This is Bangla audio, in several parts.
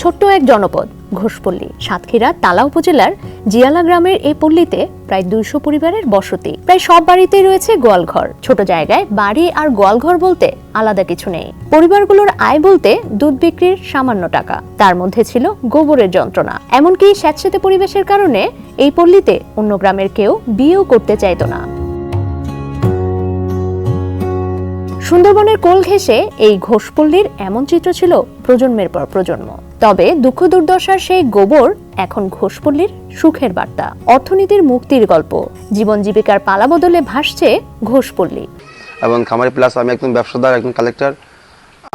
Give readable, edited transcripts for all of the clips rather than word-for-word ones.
ছোট্ট এক জনপদ ঘোষপল্লী, সাতক্ষীরা তালা উপজেলার জিয়ালা গ্রামের এই পল্লীতে প্রায় 200 পরিবারের বসতি। প্রায় সব বাড়িতেই রয়েছে গোয়ালঘর। ছোট জায়গায় বাড়ি আর গোয়ালঘর বলতে আলাদা কিছু নেই। পরিবারগুলোর আয় বলতে দুধ বিক্রির সামান্য টাকা, তার মধ্যে ছিল গোবরের যন্ত্রণা। এমনকি স্যাঁতসেঁতে পরিবেশের কারণে এই পল্লীতে অন্য গ্রামের কেউ বিয়েও করতে চাইতো না। সুন্দরবনের কোল ঘেঁষে এই ঘোষপল্লীর এমন চিত্র ছিল প্রজন্মের পর প্রজন্ম। তবে দুঃখ দুর্দশার সেই গোবর এখন ঘোষপল্লীর সুখের বার্তা, অর্থনীতির মুক্তির গল্প। জীবন জীবিকার পালা বদলে ভাসছে ঘোষপল্লী। এবং খামারে প্লাস আমি একজন ব্যবসাদার, একজন কালেক্টর।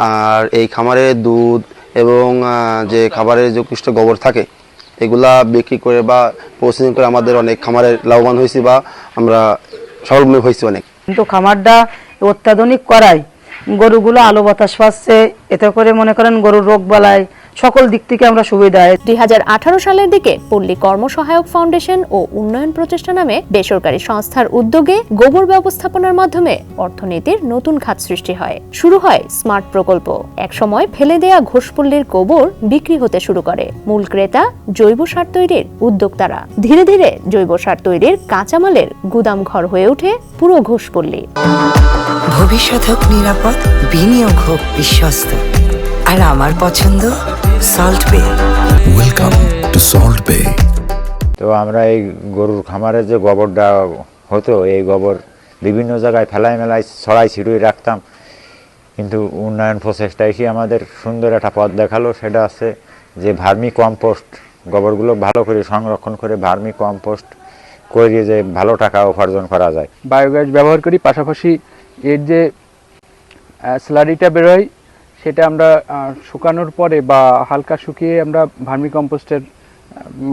আর এই খামারে দুধ এবং যে খাবারের যে উৎকৃষ্ট গোবর থাকে এগুলা বিক্রি করে বা প্রসেসিং করে আমাদের অনেক খামারে লাভবান হয়েছি বা আমরা স্বাবলম্বী হয়েছি অনেক। কিন্তু খামারটা অত্যাধুনিক করায় গরুগুলো আলো বাতাস পাচ্ছে, এতে করে মনে করেন গরুর রোগ বালাই সকল দিক থেকে আমরা সুবিধা। 2018 সালের দিকে পল্লী কর্মসহায়ক ফাউন্ডেশন ও উন্নয়ন প্রচেষ্টা নামে বেসরকারি সংস্থার উদ্যোগে গোবর ব্যবস্থাপনার মাধ্যমে অর্থনীতির নতুন খাত সৃষ্টি হয়। শুরু হয় স্মার্ট প্রকল্প। একসময় ফেলে দেয়া ঘোষপল্লীর গোবর বিক্রি হতে শুরু করে। মূল ক্রেতা জৈব সার তৈরির উদ্যোক্তারা। ধীরে ধীরে জৈব সার তৈরির কাঁচামালের গুদাম ঘর হয়ে ওঠে পুরো ঘোষপল্লী। ভবিষ্যৎ হোক নিরাপদ, বিনিয়োগ হোক বিশ্বস্ত, আর আমার পছন্দ সল্ট বে। ওয়েলকাম টু সল্ট বে। তো আমরা এই গরুর খামারের যে গোবরটা হতো, এই গোবর বিভিন্ন জায়গায় ফেলাই মেলাই ছড়াই ছিড়িয়ে রাখতাম। কিন্তু উন্নয়ন প্রচেষ্টা এসে আমাদের সুন্দর একটা পথ দেখালো, সেটা আছে যে ভার্মি কম্পোস্ট। গোবরগুলো ভালো করে সংরক্ষণ করে ভার্মি কম্পোস্ট করে যে ভালো টাকা উপার্জন করা যায়। বায়োগ্যাস ব্যবহার করি, পাশাপাশি এর যে স্লারিটা বেরোয় সেটা আমরা শুকানোর পরে বা হালকা শুকিয়ে আমরা ভার্মি কম্পোস্টের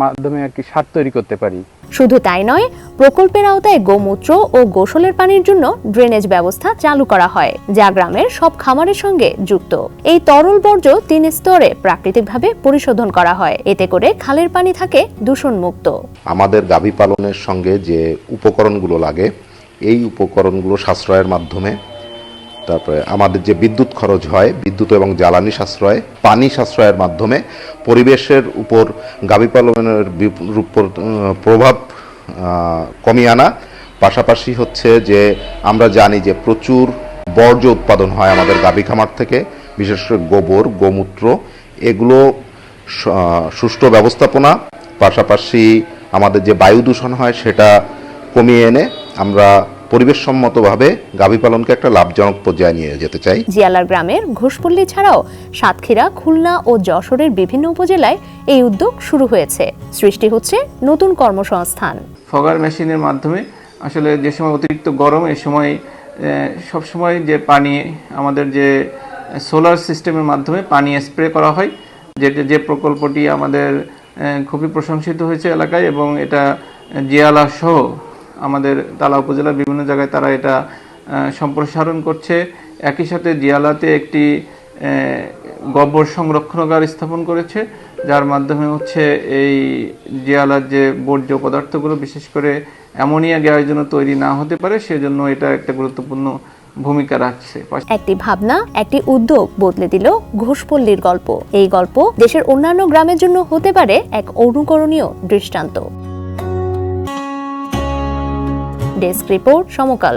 মাধ্যমে আর কি সার তৈরি করতে পারি। শুধু তাই নয়, প্রকল্পের আওতায় গোমূত্র ও গোসলের পানির জন্য ড্রেনেজ ব্যবস্থা চালু করা হয়, যা গ্রামের সব খামারের সঙ্গে যুক্ত। এই তরল বর্জ্য 3 স্তরে প্রাকৃতিকভাবে পরিশোধন করা হয়। এতে করে খালের পানি থাকে দূষণমুক্ত। আমাদের গাভী পালনের সঙ্গে যে উপকরণগুলো লাগে, এই উপকরণগুলো সাশ্রয়ের মাধ্যমে, তারপরে আমাদের যে বিদ্যুৎ খরচ হয়, বিদ্যুৎ এবং জ্বালানি সাশ্রয়, পানি সাশ্রয়ের মাধ্যমে পরিবেশের উপর গাভী পালনের প্রভাব কমিয়ে আনা। পাশাপাশি হচ্ছে যে আমরা জানি যে প্রচুর বর্জ্য উৎপাদন হয় আমাদের গাভী খামার থেকে, বিশেষ করে গোবর, গোমূত্র, এগুলো সুষ্ঠু ব্যবস্থাপনা, পাশাপাশি আমাদের যে বায়ু দূষণ হয় সেটা কমিয়ে এনে আমরা পরিবেশসম্মতভাবে গাভী পালনকে একটা লাভজনক পর্যায়ে নিয়ে যেতে চাই। জিয়ালার গ্রামের ঘোষপল্লী ছাড়াও সাতক্ষীরা, খুলনা ও যশোরের বিভিন্ন উপজেলায় এই উদ্যোগ শুরু হয়েছে। সৃষ্টি হচ্ছে নতুন কর্মসংস্থান। ফগার মেশিনের মাধ্যমে আসলে যে সময় অতিরিক্ত গরম, এই সময় সবসময় যে পানি আমাদের যে সোলার সিস্টেমের মাধ্যমে পানি স্প্রে করা হয়, যে প্রকল্পটি আমাদের খুবই প্রশংসিত হয়েছে এলাকায়, এবং এটা জিয়ালা সহ আমাদের তালা উপজেলার বিভিন্ন জায়গায় তারা এটা সম্প্রসারণ করছে। একই সাথে জিয়ালাতে একটি গোবর সংরক্ষণাগার স্থাপন করেছে, যার মাধ্যমে হচ্ছে এই জিয়ালার যে বর্জ্য পদার্থগুলো বিশেষ করে অ্যামোনিয়া গ্যাস যেন তৈরি না হতে পারে, সেজন্য এটা একটা গুরুত্বপূর্ণ ভূমিকা রাখছে। একটি ভাবনা, একটি উদ্যোগ বদলে দিল ঘোষপল্লীর গল্প। এই গল্প দেশের অন্যান্য গ্রামের জন্য হতে পারে এক অনুকরণীয় দৃষ্টান্ত। ডেস্ক রিপোর্ট, সমকাল।